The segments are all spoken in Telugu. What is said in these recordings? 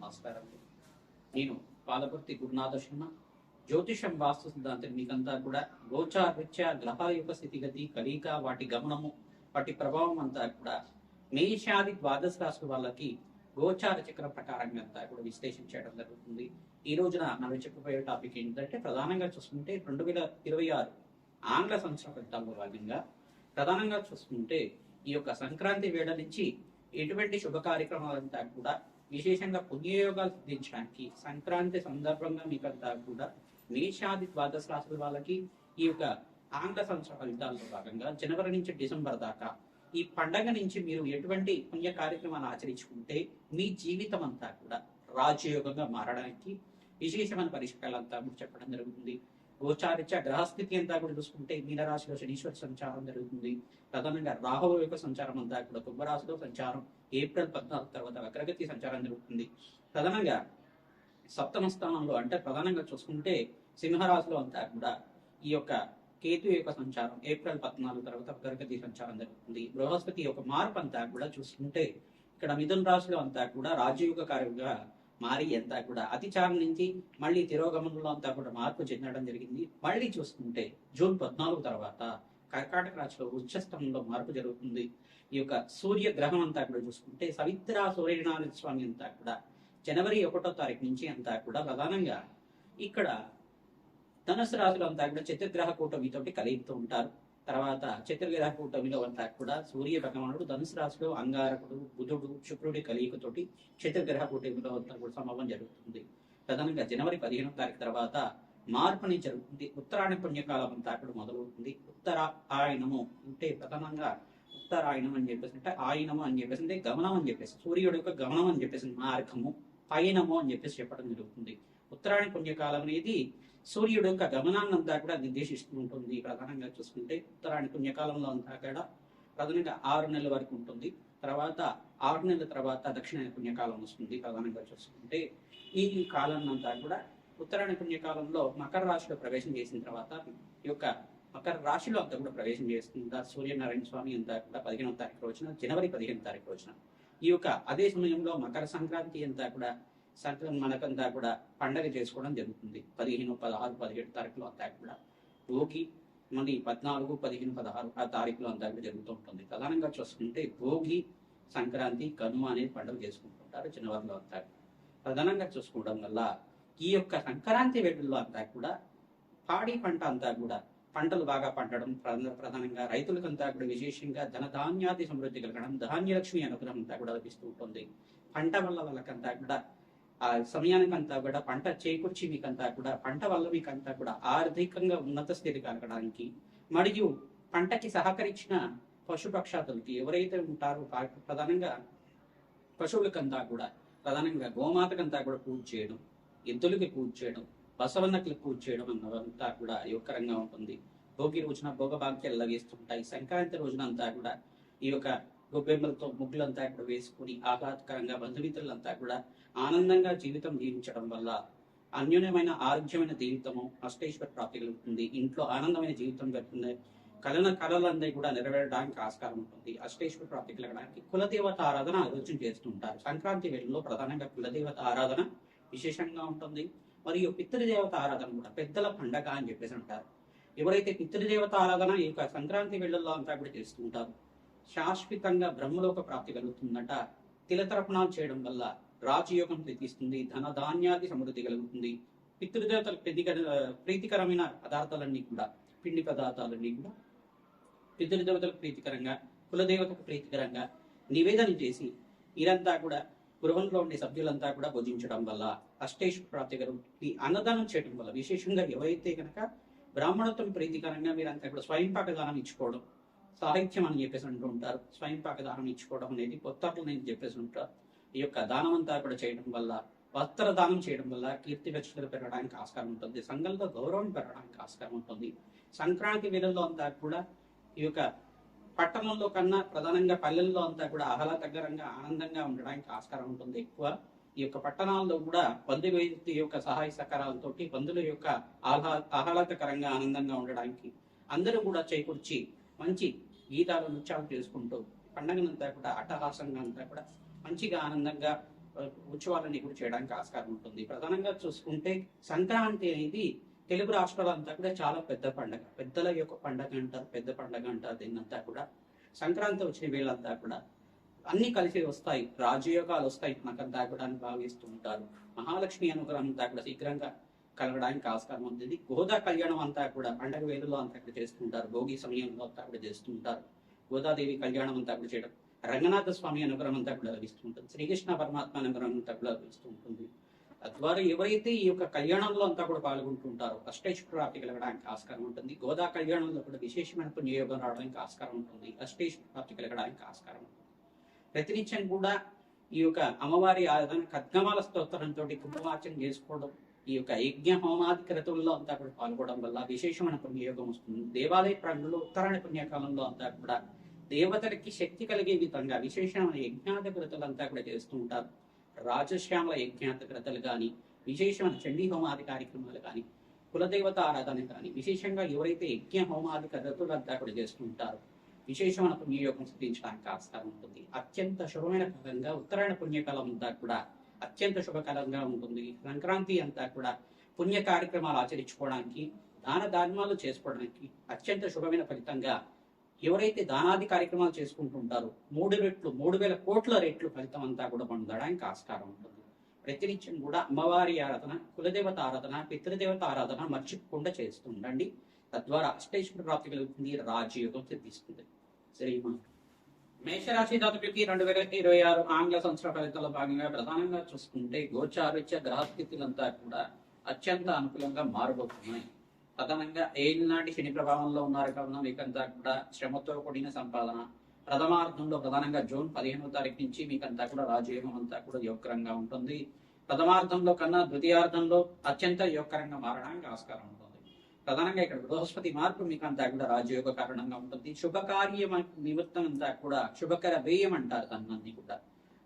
నమస్కారం. నేను పాలకుర్తి గురునాథ శర్మ. జ్యోతిషం వాస్తు సిద్ధాంతం మీకంతా కూడా గోచారరీత్యా గ్రహాల యొక్క స్థితిగతి కలయిక వాటి గమనము వాటి ప్రభావం అంతా కూడా మేషాది ద్వాదశ రాశుల వాళ్ళకి గోచార చక్ర ప్రకారంగా అంతా కూడా విశ్లేషించడం జరుగుతుంది. ఈ రోజున మనం చెప్పబోయే టాపిక్ ఏంటంటే ప్రధానంగా చూసుకుంటే 2026 ఆంగ్ల సంవత్సర ఫలితాల్లో భాగంగా ప్రధానంగా చూసుకుంటే ఈ యొక్క సంక్రాంతి వేళ నుంచి ఎటువంటి శుభ కార్యక్రమాలంతా కూడా విశేషంగా పుణ్యయోగాలు సిద్ధించడానికి సంక్రాంతి సందర్భంగా మీకంతా కూడా మేషాది ద్వాదశ రాశుల వాళ్ళకి ఈ యొక్క ఆంగ్ల సంవత్సర ఫలితాల్లో భాగంగా జనవరి నుంచి డిసెంబర్ దాకా ఈ పండగ నుంచి మీరు ఎటువంటి పుణ్య కార్యక్రమాలు ఆచరించుకుంటే మీ జీవితం అంతా కూడా రాజయోగంగా మారడానికి విశేషమైన పరిష్కారాలంతా కూడా చెప్పడం జరుగుతుంది. గోచారిత్య గ్రహస్థితి అంతా కూడా చూసుకుంటే మీనరాశిలో శనీశ్వర సంచారం జరుగుతుంది. ప్రధానంగా రాహువు యొక్క సంచారం అంతా కూడా కుంభరాశిలో సంచారం ఏప్రిల్ 14 తర్వాత వక్రగతి సంచారం జరుగుతుంది. ప్రధానంగా సప్తమ స్థానంలో అంటే ప్రధానంగా చూసుకుంటే సింహరాశిలో అంతా కూడా ఈ యొక్క కేతు యొక్క సంచారం ఏప్రిల్ 14 తర్వాత వక్రగతి సంచారం జరుగుతుంది. బృహస్పతి యొక్క మార్పు అంతా కూడా చూసుకుంటే ఇక్కడ మిథున రాశిలో అంతా కూడా రాజయోగ కార్యంగా మారి అంతా కూడా అతిచారం నుంచి మళ్ళీ తిరోగమనంలో అంతా కూడా మార్పు చెందడం జరిగింది. మళ్ళీ చూసుకుంటే జూన్ 14 తర్వాత కర్కాటక రాశిలో ఉచ్చస్థంలో మార్పు జరుగుతుంది. ఈ యొక్క సూర్య గ్రహం అంతా కూడా చూసుకుంటే సవిత్ర సూర్యనారాయణ స్వామి అంతా కూడా జనవరి 1వ తారీఖు నుంచి అంతా కూడా ప్రధానంగా ఇక్కడ ధనుసు రాశిలో అంతా కూడా చతుర్గ్రహ కూటమితోటి కలుగుతూ ఉంటారు. తర్వాత చతుర్గ్రహ కూటమిలో అంతా కూడా సూర్య భగవానుడు ధనుసు రాశిలో అంగారకుడు బుధుడు శుక్రుడి కలియుకతోటి చతుర్గ్రహ కూటమిలో అంతా కూడా సమవం జరుగుతుంది. ప్రధానంగా జనవరి 15వ తారీఖు తర్వాత మార్పు అనేది జరుగుతుంది. ఉత్తరాయణ పుణ్యకాలం అంతా కూడా మొదలవుతుంది. ఉత్తరాయణము అంటే ప్రధానంగా ఉత్తరాయణం అని చెప్పేసి అంటే ఆయనము అని చెప్పేసి అంటే గమనం అని చెప్పేసి సూర్యుడు యొక్క గమనం అని చెప్పేసి మార్గము పయనము అని చెప్పేసి చెప్పడం జరుగుతుంది. ఉత్తరాయణ పుణ్యకాలం అనేది సూర్యుడు యొక్క గమనాన్ని అంతా కూడా నిర్దేశిస్తూ ఉంటుంది. ప్రధానంగా చూసుకుంటే ఉత్తరాయణ పుణ్యకాలంలో అంతా కూడా ప్రధానంగా 6 నెలల వరకు ఉంటుంది. తర్వాత 6 నెలల తర్వాత దక్షిణాయన పుణ్యకాలం వస్తుంది. ప్రధానంగా చూసుకుంటే ఈ కాలం అంతా కూడా ఉత్తరాయణ పుణ్యకాలంలో మకర రాశిలో ప్రవేశం చేసిన తర్వాత ఈ యొక్క మకర రాశిలో అంతా కూడా ప్రవేశం చేస్తుంటారు సూర్యనారాయణ స్వామి అంతా కూడా 15వ తారీఖు రోజున జనవరి 15వ తారీఖు రోజున ఈ యొక్క అదే సమయంలో మకర సంక్రాంతి అంతా కూడా మనకంతా కూడా పండగ చేసుకోవడం జరుగుతుంది. 15, 16, 17 తారీఖులో అంతా కూడా భోగి మళ్ళీ 14, 15, 16 ఆ తారీఖులో అంతా కూడా జరుగుతూ ఉంటుంది. ప్రధానంగా చూసుకుంటే భోగి సంక్రాంతి కనుమ అనేది పండుగ చేసుకుంటుంటారు జనవరిలో అంతా. ప్రధానంగా చూసుకోవడం వల్ల ఈ యొక్క సంక్రాంతి వేడుల్లో అంతా కూడా పాడి పంట అంతా కూడా పంటలు బాగా పండడం ప్రధానంగా రైతులకంతా కూడా విశేషంగా ధనధాన్యాది సమృద్ధి కలగడం ధాన్యలక్ష్మి అనుగ్రహం అంతా కూడా లభిస్తూ ఉంటుంది. పంట వల్ల వాళ్ళకంతా కూడా ఆ సమయానికంతా కూడా పంట చేకూర్చి మీకంతా కూడా పంట వల్ల మీకంతా కూడా ఆర్థికంగా ఉన్నత స్థితి కలగడానికి మరియు పంటకి సహకరించిన పశుపక్షాదులకి ఎవరైతే ఉంటారో ప్రధానంగా పశువులకంతా కూడా ప్రధానంగా గోమాతకంతా కూడా పూజ చేయడం, ఎద్దులకి పూజ చేయడం, బసవన్నకి పూజ చేయడం అన్నదంతా కూడా యోగకరంగా ఉంటుంది. భోగి రోజున భోగభాగ్యాలు లభిస్తుంటాయి. సంక్రాంతి రోజున అంతా కూడా ఈ యొక్క గొబ్బెమ్మలతో ముగ్గులంతా కూడా వేసుకుని ఆహ్లాదకరంగా బంధుమిత్రులంతా కూడా ఆనందంగా జీవితం జీవించడం వల్ల అన్యోన్యమైన ఆరోగ్యమైన జీవితము అష్టైశ్వర ప్రాప్తి కలుగుతుంది. ఇంట్లో ఆనందమైన జీవితం జరుగుతుంది. కళలందరూ కూడా నెరవేరడానికి ఆస్కారం ఉంటుంది. అష్టైశ్వర ప్రాప్తి కలగడానికి కులదేవత ఆరాధన ఆలోచన చేస్తుంటారు. సంక్రాంతి వేళలో ప్రధానంగా కులదేవత ఆరాధన విశేషంగా ఉంటుంది. మరియు పితృదేవత ఆరాధన కూడా పెద్దల పండగ అని చెప్పేసి అంటారు. ఎవరైతే పితృదేవత ఆరాధన ఈ యొక్క సంక్రాంతి వేళల్లో అంతా కూడా చేస్తుంటారు శాశ్వతంగా బ్రహ్మలోక ప్రాప్తి కలుగుతుందట. తిలతర్పణాలు చేయడం వల్ల రాజయోగం తీస్తుంది. ధన ధాన్యాది సమృద్ధి కలుగుతుంది. పితృదేవతలకు ప్రీతికరమైన పదార్థాలన్నీ కూడా పిండి పదార్థాలన్నీ కూడా పితృదేవతలకు ప్రీతికరంగా కులదేవతకు ప్రీతికరంగా నివేదన చేసి ఇదంతా కూడా గృహంలో ఉండే సభ్యులంతా కూడా భోజించడం వల్ల అష్టైశ్వర ప్రాప్తి కలుగుతుంది. అన్నదానం చేయడం వల్ల విశేషంగా ఎవరైతే కనుక బ్రాహ్మణత్వం ప్రీతికరంగా మీరంతా కూడా స్వయంపాక దానం ఇచ్చుకోవడం సాహిత్యం అని చెప్పేసి అంటూ ఉంటారు. స్వయంపాక దానం ఇచ్చుకోవడం అనేది కొత్తట్లు నేను చెప్పేసి ఉంటారు. ఈ యొక్క దానం అంతా కూడా చేయడం వల్ల వస్త్ర దానం చేయడం వల్ల కీర్తి ప్రతిష్టలు పెరగడానికి ఆస్కారం ఉంటుంది. సంఘంలో గౌరవం పెరగడానికి ఆస్కారం ఉంటుంది. సంక్రాంతి వేళల్లో అంతా కూడా ఈ యొక్క పట్టణంలో కన్నా ప్రధానంగా పల్లెల్లో అంతా కూడా ఆహ్లాదకరంగా ఆనందంగా ఉండడానికి ఆస్కారం ఉంటుంది ఎక్కువ. ఈ యొక్క పట్టణాల్లో కూడా బంధువుల యొక్క సహాయ సహకారాలతో బంధువుల యొక్క ఆహ్లాదకరంగా ఆనందంగా ఉండడానికి అందరూ కూడా చేకూర్చి మంచి గీతాలు నృత్యాలు చేసుకుంటూ పండగనంతా కూడా అట్టహాసంగా అంతా కూడా మంచిగా ఆనందంగా ఉత్సవాలన్నీ కూడా చేయడానికి ఆస్కారం ఉంటుంది. ప్రధానంగా చూసుకుంటే సంక్రాంతి అనేది తెలుగు రాష్ట్రాలంతా కూడా చాలా పెద్ద పండగ, పెద్దల యొక్క పండగ అంటారు, పెద్ద పండగ అంటారు. దీన్నంతా కూడా సంక్రాంతి వచ్చిన వీళ్ళంతా కూడా అన్ని కలిసి వస్తాయి, రాజయోగాలు వస్తాయి మనకంతా కూడా అని భావిస్తూ ఉంటారు. మహాలక్ష్మి అనుగ్రహం అంతా కూడా శీఘ్రంగా కలగడానికి ఆస్కారం ఉంటుంది. గోదా కళ్యాణం అంతా కూడా పండగ వేలులో అంతా కూడా చేస్తుంటారు, భోగి సమయంలో అంతా కూడా చేస్తుంటారు. గోదాదేవి కళ్యాణం అంతా కూడా చేయడం, రంగనాథ స్వామి అనుగ్రహం అంతా కూడా లభిస్తూ ఉంటుంది, శ్రీకృష్ణ పరమాత్మ అనుగ్రహం అంతా కూడా లభిస్తూ ఉంటుంది. తద్వారా ఎవరైతే ఈ యొక్క కళ్యాణంలో అంతా కూడా పాల్గొంటుంటారో అష్టైశ్వర్య ప్రాప్తి కలగడానికి ఆస్కారం ఉంటుంది. గోదా కళ్యాణంలో కూడా విశేషమైన పుణ్యయోగం రావడానికి ఆస్కారం ఉంటుంది, అష్టైశ్వర్య ప్రాప్తి కలగడానికి ఆస్కారం ఉంటుంది. ప్రతినిత్యం కూడా ఈ యొక్క అమ్మవారి ఆరాధన ఖడ్గమాల స్తోత్రంతో కుంకుమార్చన చేసుకోవడం, ఈ యొక్క యజ్ఞ హోమాది క్రతువుల్లో అంతా కూడా పాల్గొనడం వల్ల విశేషమైన పుణ్యయోగం వస్తుంది. దేవాలయ ప్రాంగణంలో ఉత్తరాయణ పుణ్యకాలంలో అంతా కూడా దేవతలకి శక్తి కలిగే విధంగా విశేషమైన యజ్ఞాత క్రతులు అంతా కూడా చేస్తూ ఉంటారు. రాజశ్యామల యజ్ఞాత క్రతులు కానీ, విశేషమైన చండీ హోమాది కార్యక్రమాలు కానీ, కులదేవత ఆరాధన కానీ, విశేషంగా ఎవరైతే యజ్ఞ హోమాది క్రతులు అంతా కూడా చేస్తూ ఉంటారో విశేషమైన పుణ్యయోగం సిద్ధించడానికి ఆస్కారం ఉంటుంది. అత్యంత శుభమైన కాలంగా ఉత్తరాయణ పుణ్యకాలం అంతా కూడా అత్యంత శుభకాలంగా ఉంటుంది. సంక్రాంతి అంతా కూడా పుణ్య కార్యక్రమాలు ఆచరించుకోవడానికి, దాన ధర్మాలు చేసుకోవడానికి అత్యంత శుభమైన ఫలితంగా ఎవరైతే దానాది కార్యక్రమాలు చేసుకుంటుంటారో 3,000 కోట్ల రెట్లు ఫలితం అంతా కూడా పొందడానికి ఆస్కారం ఉంటుంది. ప్రతినిత్యం కూడా అమ్మవారి ఆరాధన, కులదేవత ఆరాధన, పితృదేవత ఆరాధన మర్చిపోకుండా చేస్తుండండి. తద్వారా అష్టైశ్వర్య ప్రాప్తి కలుగుతుంది, రాజయోగం సిద్ధిస్తుంది. శ్రీమా మేషరాశి జాతకులకి 2026 ఆంగ్ల సంవత్సర ఫలితాల భాగంగా ప్రధానంగా చూసుకుంటే గోచారిత్య గ్రహస్థితులంతా కూడా అత్యంత అనుకూలంగా మారబోతున్నాయి. ప్రధానంగా ఏలినాటి శని ప్రభావంలో ఉన్నారు కావున మీకంతా కూడా శ్రమతో కూడిన సంపాదన. ప్రథమార్థంలో ప్రధానంగా జూన్ 15వ తారీఖు నుంచి మీకంతా కూడా రాజయోగం అంతా కూడా యోగకరంగా ఉంటుంది. ప్రథమార్థంలో కన్నా ద్వితీయార్థంలో అత్యంత యోగకరంగా మారడానికి ఆస్కారం ఉంటుంది. ప్రధానంగా ఇక్కడ బృహస్పతి మార్పు మీకు అంతా కూడా రాజయోగ కారణంగా ఉంటుంది. శుభకార్య నిమిత్తం అంతా కూడా శుభకర వ్యయం అంటారు దాన్ని కూడా.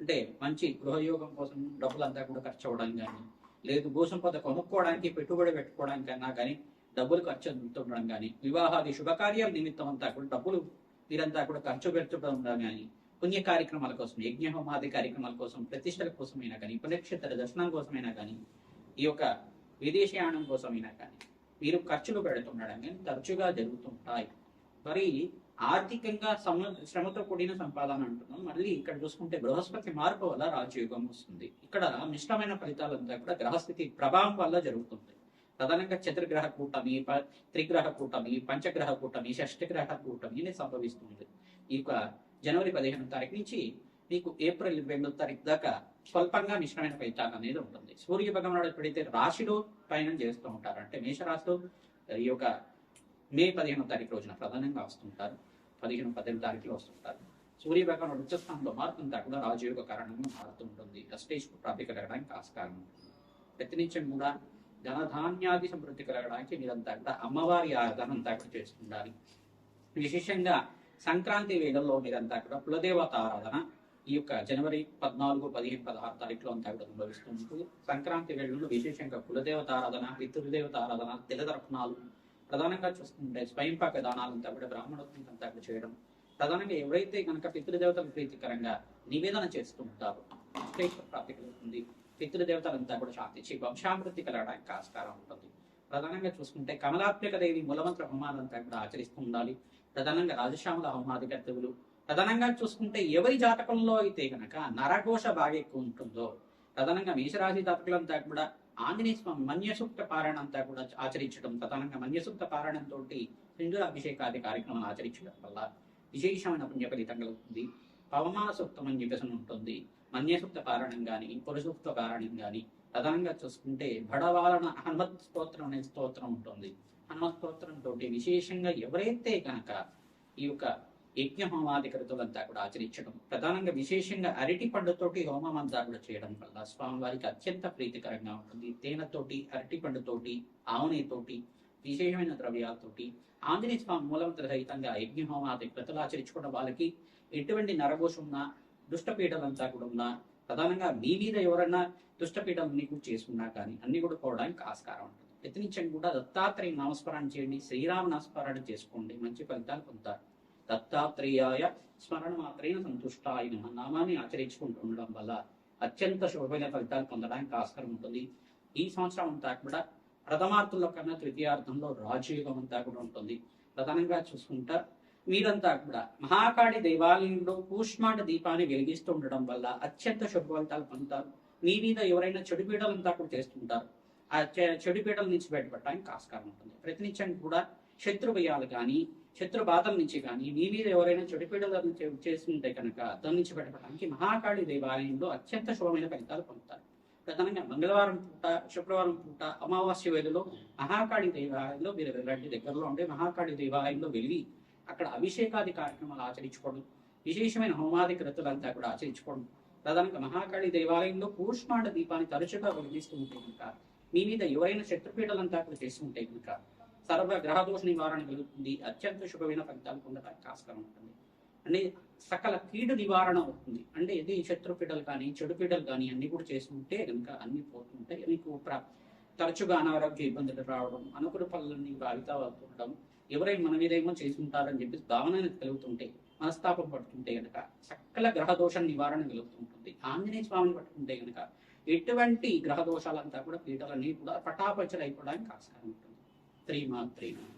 అంటే మంచి గృహయోగం కోసం డబ్బులంతా కూడా ఖర్చు అవ్వడం కానీ, లేదు భూసంపద కొనుక్కోవడానికి పెట్టుబడి పెట్టుకోవడానికన్నా కానీ డబ్బులు ఖర్చు ఉండడం కానీ, వివాహాది శుభకార్యాల నిమిత్తం అంతా కూడా డబ్బులు మీరంతా కూడా ఖర్చు పెట్టుకోవడం కానీ, పుణ్య కార్యక్రమాల కోసం, యజ్ఞ హోమాది కార్యక్రమాల కోసం, ప్రతిష్టల కోసమైనా కానీ, పుణ్యక్షేత్ర దర్శనం కోసమైనా కానీ, ఈ యొక్క విదేశయానం కోసమైనా కానీ మీరు ఖర్చులు పెడుతుండడం కానీ తరచుగా జరుగుతుంటాయి. మరి ఆర్థికంగా శ్రమతో కూడిన సంపాదన అంటున్నాం. మళ్ళీ ఇక్కడ చూసుకుంటే బృహస్పతి మార్పు వల్ల రాజయోగం వస్తుంది. ఇక్కడ మిశ్రమైన ఫలితాలంతా కూడా గ్రహస్థితి ప్రభావం వల్ల జరుగుతుంది. ప్రధానంగా చతుర్గ్రహ కూటమి, త్రిగ్రహ కూటమి, పంచగ్రహ కూటమి, షష్టగ్రహ కూటమి అనేది సంభవిస్తుంది. ఈ యొక్క జనవరి 15వ తారీఖు నుంచి మీకు ఏప్రిల్ 22వ తారీఖు దాకా స్వల్పంగా మిశ్రమైన ఫలితాలు అనేది ఉంటుంది. సూర్య భగవానుడు ఎప్పుడైతే రాశిలో పయనం చేస్తూ ఉంటారు, అంటే మేషరాశిలో ఈ యొక్క మే 15వ తారీఖు రోజున ప్రధానంగా వస్తుంటారు, 15-18 తారీఖులో వస్తుంటారు. సూర్య భగవానుడు ఉచ్చస్థానంలో మారుతుంటా కూడా రాజయోగ కారణంగా మారుతుంటుంది. అష్టైశ్వర్య ప్రాప్తి కలగడానికి ఆస్కారం ఉంటుంది. ప్రతినిత్యం కూడా ధనధాన్యాది సమృద్ధి కలగడానికి మీరంతా కూడా అమ్మవారి ఆరాధన అంతా కూడా చేస్తుండాలి. విశేషంగా సంక్రాంతి వేళల్లో మీరంతా కూడా కులదేవత ఆరాధన ఈ యొక్క జనవరి 14, 15, 16 తారీఖులో అంతా కూడా అనుభవిస్తుంటూ సంక్రాంతి వేళల్లో విశేషంగా కులదేవత ఆరాధన, పితృదేవత ఆరాధన, తిలతర్పణాలు ప్రధానంగా చూస్తుంటే స్వయంపాక దానాలంతా కూడా బ్రాహ్మణోత్సవం అంతా కూడా చేయడం. ప్రధానంగా ఎవరైతే కనుక పితృదేవతలకు ప్రీతికరంగా నివేదన చేస్తూ ఉంటారో ప్రాప్తి కలుగుతుంది. పితృదేవతలంతా కూడా శాంతించి వంశాభివృద్ధి కలగడానికి ఆస్కారం ఉంటుంది. ప్రధానంగా చూసుకుంటే కమలాత్మిక దేవి మూలమంత్ర హోమాలంతా కూడా ఆచరిస్తూ ఉండాలి. ప్రధానంగా రాజశ్యామల హోమాది కర్తవ్యులు. ప్రధానంగా చూసుకుంటే ఎవరి జాతకంలో అయితే కనుక నరఘోష బాగా ఎక్కువ ఉంటుందో, ప్రధానంగా మేషరాశి జాతకులంతా కూడా ఆంజనేయ స్వామి మన్యసూక్త పారాయణ అంతా కూడా ఆచరించడం, ప్రధానంగా మన్యసూక్త పారాయణంతో సింధు అభిషేకాది కార్యక్రమాలు ఆచరించడం వల్ల విశేషమైన పుణ్య ఫలితం కలుగుతుంది. పవమాన సూక్తం అని చెప్పేసి ఉంటుంది. మన్యసూక్త పారాయణం కానీ, పురుషూక్త పారాయణం కానీ, ప్రధానంగా చూసుకుంటే బడవాలన హనుమత్ స్తోత్రం అనే స్తోత్రం ఉంటుంది. హనుమత్ స్తోత్రంతో విశేషంగా ఎవరైతే కనుక ఈ యొక్క యజ్ఞ హోమాది కృతులంతా కూడా ఆచరించడం, ప్రధానంగా విశేషంగా అరటి పండుతోటి హోమం అంతా కూడా చేయడం వల్ల స్వామివారికి అత్యంత ప్రీతికరంగా ఉంటుంది. తేనెతోటి, అరటి పండుతోటి, ఆవునేతోటి, విశేషమైన ద్రవ్యాలతోటి ఆంజనేయ స్వామి మూలమంత్ర సహితంగా యజ్ఞ హోమాది కృతులు ఆచరించుకోవడం వాళ్ళకి ఎటువంటి నరఘోష ఉన్నా, దుష్టపీఠలంతా కూడా ఉన్నా, ప్రధానంగా మీ మీద ఎవరన్నా దుష్టపీఠం మీకు చేసుకున్నా కానీ అన్ని కూడా పోవడానికి ఆస్కారం ఉంటుంది. ప్రతినిత్యం కూడా దత్తాత్రేయ నామస్మరణ చేయండి, శ్రీరామ నామస్మరణ చేసుకోండి, మంచి ఫలితాలు పొందుతారు. దత్తాత్రేయాయ స్మరణ మాత్రైన సంతుష్టాయ నామాన్ని ఆచరించుకుంటూ ఉండడం వల్ల అత్యంత శుభమైన ఫలితాలు పొందడానికి ఆస్కారం ఉంటుంది. ఈ సంవత్సరం అంతా కూడా ప్రథమార్థంలో కన్నా తృతీయార్థంలో రాజయోగం అంతా కూడా ఉంటుంది. ప్రధానంగా చూసుకుంటా మీరంతా కూడా మహాకాళి దేవాలయంలో కూష్మాండ దీపాన్ని వెలిగిస్తూ ఉండడం వల్ల అత్యంత శుభ ఫలితాలు పొందుతారు. మీ మీద ఎవరైనా చెడు పీడలంతా కూడా చేస్తుంటారు. ఆ చెడు పీడల నుంచి బయటపడడానికి ఆస్కారం ఉంటుంది. ప్రతినిత్యం కూడా శత్రు భయాలు కానీ శత్రు బాధల నుంచి కానీ మీ మీద ఎవరైనా చెడు పీడలను చేస్తుంటే కనుక దాని నుంచి బయటపడడానికి మహాకాళి దేవాలయంలో అత్యంత శుభమైన ఫలితాలు పొందుతారు. ప్రధానంగా మంగళవారం పూట, శుక్రవారం పూట, అమావాస్య వేళలో మహాకాళి దేవాలయంలో మీరు వెళ్ళండి. దగ్గరలో ఉండే మహాకాళి దేవాలయంలో వెళ్ళి అక్కడ అభిషేకాది కార్యక్రమాలు ఆచరించుకోవడం, విశేషమైన హోమాది క్రతులంతా కూడా ఆచరించుకోవడం. ప్రధానంగా మహాకాళి దేవాలయంలో కూష్మాండ దీపాన్ని తరచుగా వెలిగిస్తూ ఉంటే కనుక మీ మీద ఎవరైనా శత్రుపీడలంతా కూడా చేస్తుంటే కనుక సర్వ గ్రహదోష నివారణ కలుగుతుంది. అత్యంత శుభమైన ఫలితాలు పొందడానికి ఆస్కారం ఉంటుంది. అంటే సకల కీడు నివారణ అవుతుంది. అంటే ఇది శత్రుపీడలు కానీ చెడు పీడలు కానీ అన్ని కూడా చేసుకుంటే కనుక అన్ని పోతుంటాయి. మీకు తరచుగా అనారోగ్య ఇబ్బందులు రావడం, అనుకున్న పనులన్నీ వాయిదా అవుతుండడం, ఎవరైనా మన మీద ఏమో చేసుకుంటారని చెప్పేసి భావన కలుగుతుంటే, మనస్తాపం పడుతుంటే కనుక సకల గ్రహదోష నివారణ కలుగుతుంటుంది. ఆంజనేయ స్వామిని పట్టుకుంటే కనుక ఎటువంటి గ్రహదోషాలంతా కూడా పీడలన్నీ కూడా పటాపంచలు అయిపోవడానికి ఆస్కారం ఉంటుంది. శ్రీమాత్రే నమః.